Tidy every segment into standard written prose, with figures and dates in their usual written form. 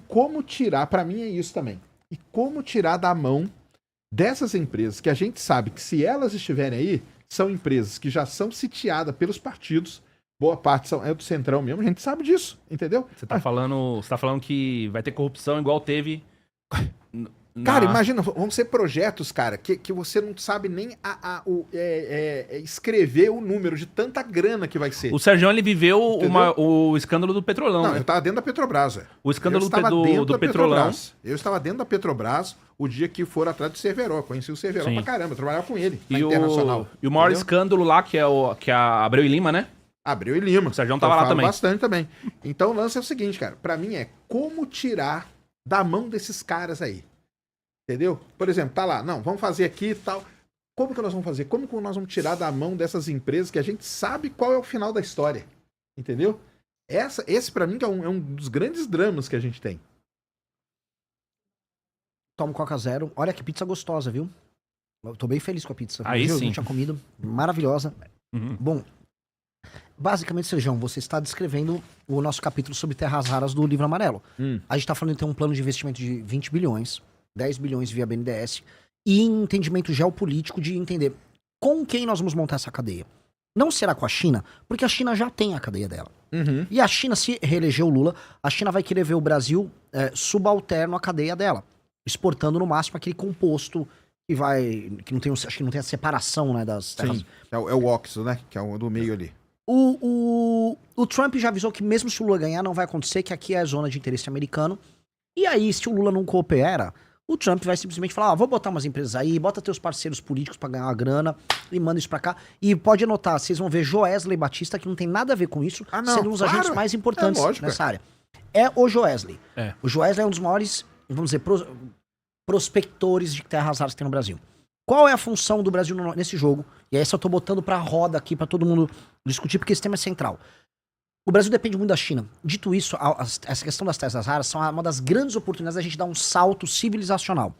Como tirar, para mim é isso também. E como tirar da mão dessas empresas que a gente sabe que se elas estiverem aí, são empresas que já são sitiadas pelos partidos, boa parte é do Centrão mesmo, a gente sabe disso, entendeu? Você tá falando que vai ter corrupção igual teve. Cara, imagina, vão ser projetos, cara, que você não sabe nem escrever o número de tanta grana que vai ser. O Sérgio, ele viveu o escândalo do Petrolão, Não, né? eu tava dentro da Petrobras, velho. O escândalo do Petrolão. Eu estava dentro da Petrobras o dia que foram atrás do Cerveró. Eu conheci o Cerveró pra caramba, eu trabalhava com ele na Internacional. E o maior escândalo lá, que é a Abreu e Lima, né? Abreu e Lima. O Sérgio tava lá também. Bastante também. Então o lance é o seguinte, cara. Pra mim é como tirar da mão desses caras aí. Entendeu? Por exemplo, tá lá. Não, vamos fazer aqui e tal. Como que nós vamos fazer? Como que nós vamos tirar da mão dessas empresas que a gente sabe qual é o final da história? Entendeu? Esse pra mim que é um dos grandes dramas que a gente tem. Tomo Coca Zero. Olha que pizza gostosa, viu? Eu tô bem feliz com a pizza. Aí sim. Eu tinha comido. Maravilhosa. Uhum. Bom, basicamente, Sérgio, você está descrevendo o nosso capítulo sobre terras raras do Livro Amarelo. A gente tá falando de ter um plano de investimento de 20 bilhões, 10 bilhões via BNDES, e entendimento geopolítico de entender com quem nós vamos montar essa cadeia. Não será com a China, porque a China já tem a cadeia dela. E a China, se reeleger o Lula, a China vai querer ver o Brasil subalterno à cadeia dela, exportando no máximo aquele composto que não tem, acho que não tem a separação, né, das terras. Sim, é o óxido, né, que é o do meio ali. O Trump já avisou que mesmo se o Lula ganhar, não vai acontecer, que aqui é a zona de interesse americano. E aí, se o Lula não coopera, o Trump vai simplesmente falar, vou botar umas empresas aí, bota teus parceiros políticos pra ganhar uma grana e manda isso pra cá. E pode anotar, vocês vão ver Joesley Batista, que não tem nada a ver com isso, sendo um dos agentes mais importantes nessa área. É o Joesley. O Joesley é um dos maiores, vamos dizer, prospectores de terras raras que tem no Brasil. Qual é a função do Brasil nesse jogo? E aí eu tô botando pra roda aqui pra todo mundo discutir, porque esse tema é central. O Brasil depende muito da China. Dito isso, essa questão das terras raras são uma das grandes oportunidades da gente dar um salto civilizacional.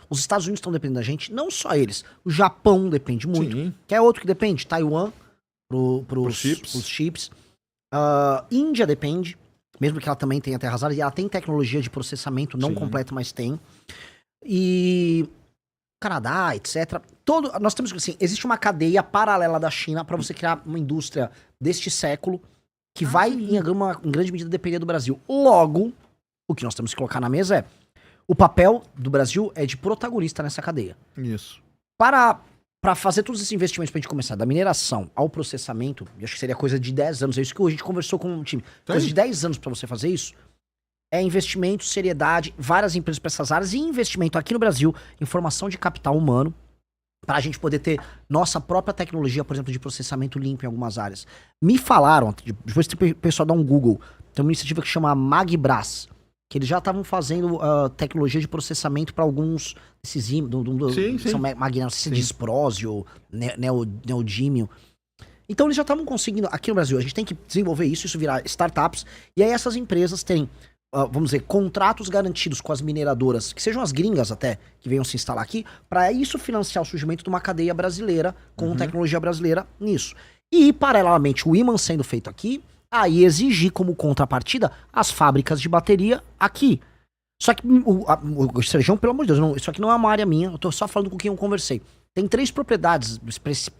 Os Estados Unidos estão dependendo da gente, não só eles. O Japão depende muito. Sim. Quer outro que depende? Taiwan, pros chips. Índia depende, mesmo que ela também tenha terras raras, e ela tem tecnologia de processamento, não completa, mas tem. E Canadá, etc. Nós temos que, assim, existe uma cadeia paralela da China para você criar uma indústria deste século que vai, em grande medida, depender do Brasil. Logo, o que nós temos que colocar na mesa é o papel do Brasil é de protagonista nessa cadeia. Isso. Para fazer todos esses investimentos pra gente começar, da mineração ao processamento, acho que seria coisa de 10 anos, é isso que a gente conversou com o time. Coisa de 10 anos para você fazer isso, é investimento, seriedade, várias empresas para essas áreas e investimento aqui no Brasil em formação de capital humano, para a gente poder ter nossa própria tecnologia, por exemplo, de processamento limpo em algumas áreas. Me falaram, depois o pessoal dá um Google, tem uma iniciativa que chama Magbras, que eles já estavam fazendo tecnologia de processamento para alguns desses são magnéticos, não sei se é disprósio, neodímio. Então eles já estavam conseguindo, aqui no Brasil, a gente tem que desenvolver isso virar startups, e aí essas empresas terem, vamos dizer, contratos garantidos com as mineradoras, que sejam as gringas até, que venham se instalar aqui, para isso financiar o surgimento de uma cadeia brasileira, com tecnologia brasileira nisso. E, paralelamente, o ímã sendo feito aqui, aí exigir como contrapartida as fábricas de bateria aqui. Só que, o Sérgio, pelo amor de Deus, isso aqui não é uma área minha, eu tô só falando com quem eu conversei. Tem 3 propriedades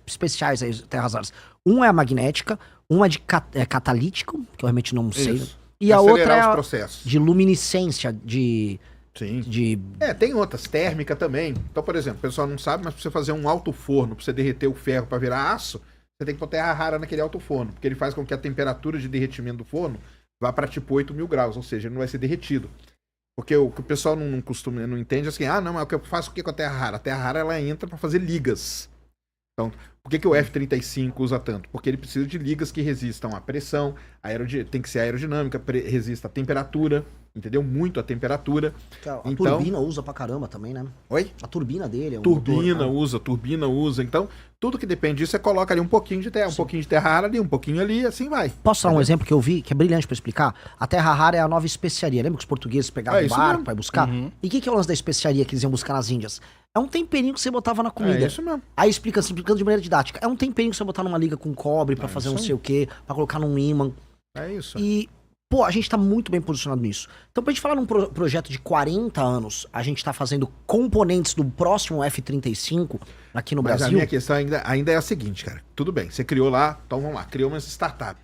especiais aí, terras raras. Um é a magnética, uma é de catalítico, que eu realmente não sei. Isso. E a outra é processos. de luminescência, tem outras, térmica também. Então, por exemplo, o pessoal não sabe, mas pra você fazer um alto forno, pra você derreter o ferro pra virar aço, você tem que pôr terra rara naquele alto forno, porque ele faz com que a temperatura de derretimento do forno vá para tipo 8.000 graus, ou seja, ele não vai ser derretido. Porque o que o pessoal não entende é assim, mas o que eu faço com a terra rara? A terra rara ela entra para fazer ligas. Então, por que o F-35 usa tanto? Porque ele precisa de ligas que resistam à pressão, tem que ser aerodinâmica, resista à temperatura, entendeu? Muito à temperatura. A turbina usa pra caramba também, né? Oi? A turbina dele é um turbina usa. Então, tudo que depende disso, você coloca ali um pouquinho de terra, um pouquinho de terra rara ali, um pouquinho ali, assim vai. Posso dar um exemplo que eu vi, que é brilhante pra explicar? A terra rara é a nova especiaria. Lembra que os portugueses pegavam o barco pra ir buscar? E o que é o lance da especiaria que eles iam buscar nas Índias? É um temperinho que você botava na comida. É isso mesmo. Aí explicando de maneira didática. É um temperinho que você botar numa liga com cobre pra fazer não sei o quê, pra colocar num ímã. É isso. E pô, a gente tá muito bem posicionado nisso. Então, pra gente falar num projeto de 40 anos, a gente tá fazendo componentes do próximo F-35 aqui no Mas Brasil. a minha questão ainda é a seguinte, cara. Tudo bem, você criou lá, então vamos lá, criou uma startup.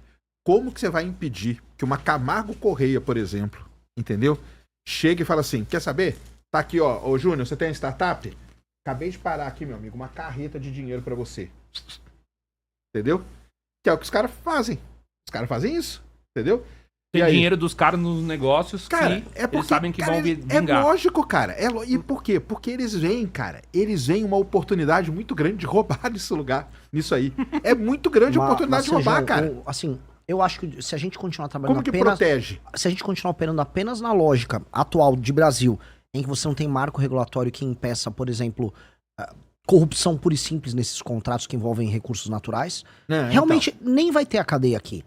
Como que você vai impedir que uma Camargo Correia, por exemplo, entendeu? Chegue e fala assim, quer saber? Tá aqui, ó, ô Júnior, você tem uma startup? Acabei de parar aqui, meu amigo, uma carreta de dinheiro pra você. Entendeu? Que é o que os caras fazem. Os caras fazem isso, entendeu? Tem E aí? dinheiro dos caras nos negócios Cara, que é porque, eles sabem que cara, vão é vingar. lógico, cara. E por quê? Porque eles veem, cara, uma oportunidade muito grande de roubar nesse lugar, nisso aí. É muito grande a oportunidade de roubar, Sérgio, cara. assim, eu acho que se a gente continuar trabalhando Como que apenas... protege? Se a gente continuar operando apenas na lógica atual de Brasil, em que você não tem marco regulatório que impeça, por exemplo, corrupção pura e simples nesses contratos que envolvem recursos naturais, realmente nem vai ter a cadeia aqui.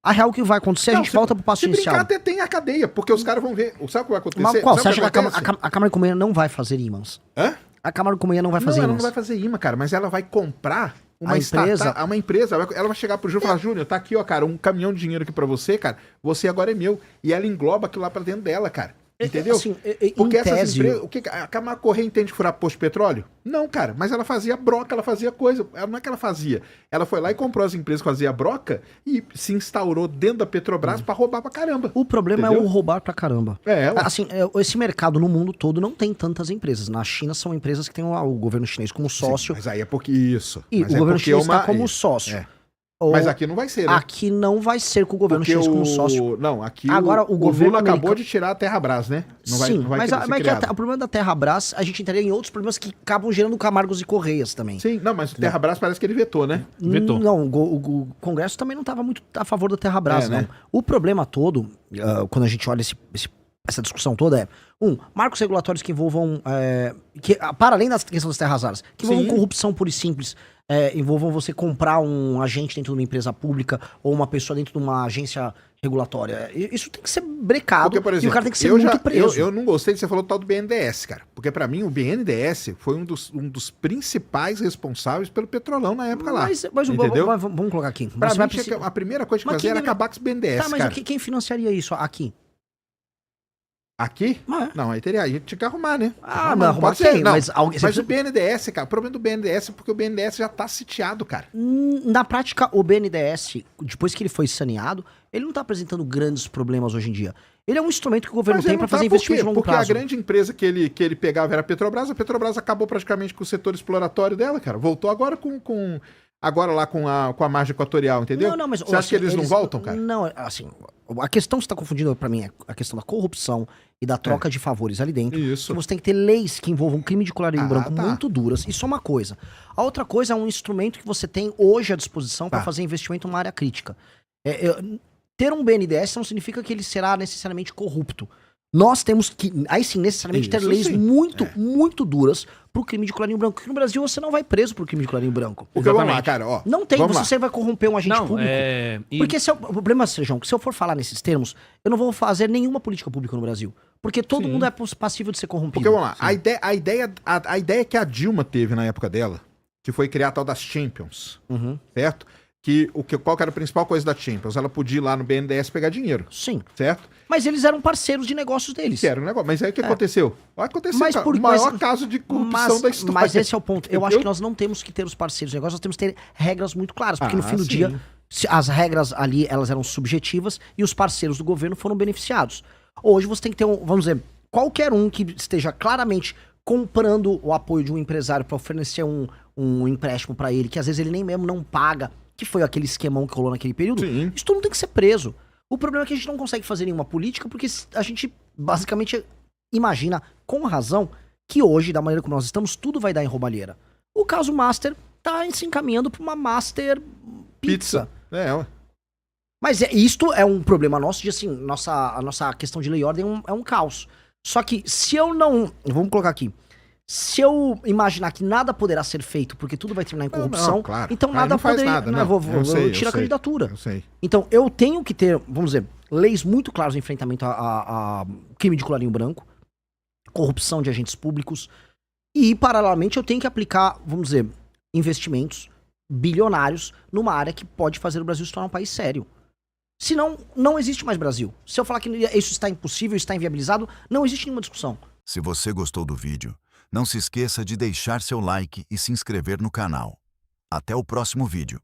A real que vai acontecer, a gente volta pro passo inicial. Se brincar, até tem a cadeia, porque os caras vão ver. Sabe o que vai acontecer? Mas qual? Você Sabe acha o que acontece? a Câmara de Comércio não vai fazer ímãs? Hã? A Câmara de Comércio não vai fazer Não, ela ímãs. não vai fazer imã, cara, mas ela vai comprar uma A empresa- uma empresa, ela vai chegar pro Júnior e falar, Júnior, tá aqui, ó, cara, um caminhão de dinheiro aqui pra você, cara, você agora é meu. E ela engloba aquilo lá pra dentro dela, cara. Entendeu? Assim, Porque em essas tese, empresas. O que a Camargo Correia entende furar posto de petróleo? Não, cara, mas ela fazia broca, ela fazia coisa. Não é que ela fazia. Ela foi lá e comprou as empresas que faziam broca e se instaurou dentro da Petrobras pra roubar pra caramba. o problema é Entendeu? o roubar pra caramba. É, ué. Assim, esse mercado no mundo todo não tem tantas empresas. Na China são empresas que têm o governo chinês como sócio. Sim, mas aí é porque isso. E Mas o é governo porque chinês uma- está como isso, sócio. é. Ou- Mas aqui não vai ser, né? Aqui não vai ser com o governo chinês como sócio. Não, aqui Agora, o governo Lula acabou americano- de tirar a Terrabras, né? Sim, mas, querer ser criado. o problema da Terrabras, a gente entraria em outros problemas que acabam gerando Camargos e Correias também. Sim, não, mas o Terrabras parece que ele vetou, né? Vetou. Não, o Congresso também não estava muito a favor da Terrabras, né? não. O problema todo, quando a gente olha essa discussão toda, marcos regulatórios que envolvam, para além das questões das terras raras, que envolvam Sim. corrupção pura e simples, envolvam você comprar um agente dentro de uma empresa pública ou uma pessoa dentro de uma agência regulatória. Isso tem que ser brecado Porque, por exemplo, e o cara tem que ser eu muito preso. Eu não gostei de você falou do tal do BNDES, cara. Porque pra mim o BNDES foi um dos principais responsáveis pelo petrolão na época lá. Mas entendeu? vamos colocar aqui. Pra Você mim, vai tinha precisar- que- a primeira coisa que Mas fazia quem era deve- acabar com o BNDES, Tá, mas cara. quem financiaria isso aqui? Aqui? Não, aí tinha que arrumar, né? Não, arrumar pode ser, quem? não. Mas alguém- Mas o BNDES, cara, o problema do BNDES é porque o BNDES já tá sitiado, cara. Na prática, o BNDES, depois que ele foi saneado, ele não está apresentando grandes problemas hoje em dia. Ele é um instrumento que o governo Mas tem ele para não tá fazer por investimento quê? de longo Porque prazo. a grande empresa que ele pegava era a Petrobras acabou praticamente com o setor exploratório dela, cara. Voltou agora agora lá com a margem equatorial, entendeu? Não, mas, Você acha que eles não voltam, cara? Não, assim, a questão que você está confundindo para mim é a questão da corrupção e da troca de favores ali dentro. Isso. Que você tem que ter leis que envolvam crime de colarinho branco tá. muito duras. Isso é uma coisa. A outra coisa é um instrumento que você tem hoje à disposição para Tá. fazer investimento numa área crítica. Ter um BNDES não significa que ele será necessariamente corrupto. Nós temos que, aí sim, necessariamente ter Isso leis sim. muito duras pro crime de colarinho branco. Porque no Brasil você não vai preso por crime de colarinho branco. Porque vamos lá, Exatamente. cara, ó. Não tem, vamos lá. você vai corromper um agente Não, público. Porque o problema, Sejão, que se eu for falar nesses termos, eu não vou fazer nenhuma política pública no Brasil. Porque todo Sim. mundo é passível de ser corrompido. Porque vamos lá, a ideia que a Dilma teve na época dela, que foi criar a tal das Champions, Uhum. certo? Qual que era a principal coisa da Champions? Ela podia ir lá no BNDES pegar dinheiro, Sim. certo? Mas eles eram parceiros de negócios deles. Que era um negócio. Mas aí o que aconteceu? Aconteceu, Mas cara, por- o maior mas- caso de corrupção da história. Mas esse é o ponto. Eu acho Entendeu? que nós não temos que ter os parceiros de negócio, nós temos que ter regras muito claras. Porque no Ah, fim do sim. dia, as regras ali, elas eram subjetivas e os parceiros do governo foram beneficiados. Hoje você tem que ter, vamos dizer, qualquer um que esteja claramente comprando o apoio de um empresário para oferecer um empréstimo para ele, que às vezes ele nem mesmo não paga, que foi aquele esquemão que rolou naquele período, Sim. isso todo mundo tem que ser preso. O problema é que a gente não consegue fazer nenhuma política porque a gente basicamente imagina, com razão, que hoje, da maneira como nós estamos, tudo vai dar em roubalheira. O caso Master tá se encaminhando para uma Master Pizza. Ué. Mas isto é um problema nosso de, assim, a nossa questão de lei e ordem é um caos. Só que se eu não... Vamos colocar aqui. Se eu imaginar que nada poderá ser feito porque tudo vai terminar em corrupção, Não, claro. então Aí nada não faz poderia... nada, não, não. vou Eu sei, tirar a candidatura. Eu sei. Então, eu tenho que ter, vamos dizer, leis muito claras no enfrentamento a crime de colarinho branco, corrupção de agentes públicos, e, paralelamente, eu tenho que aplicar, vamos dizer, investimentos bilionários numa área que pode fazer o Brasil se tornar um país sério. Senão, não existe mais Brasil. Se eu falar que isso está impossível, está inviabilizado, não existe nenhuma discussão. Se você gostou do vídeo, não se esqueça de deixar seu like e se inscrever no canal. Até o próximo vídeo.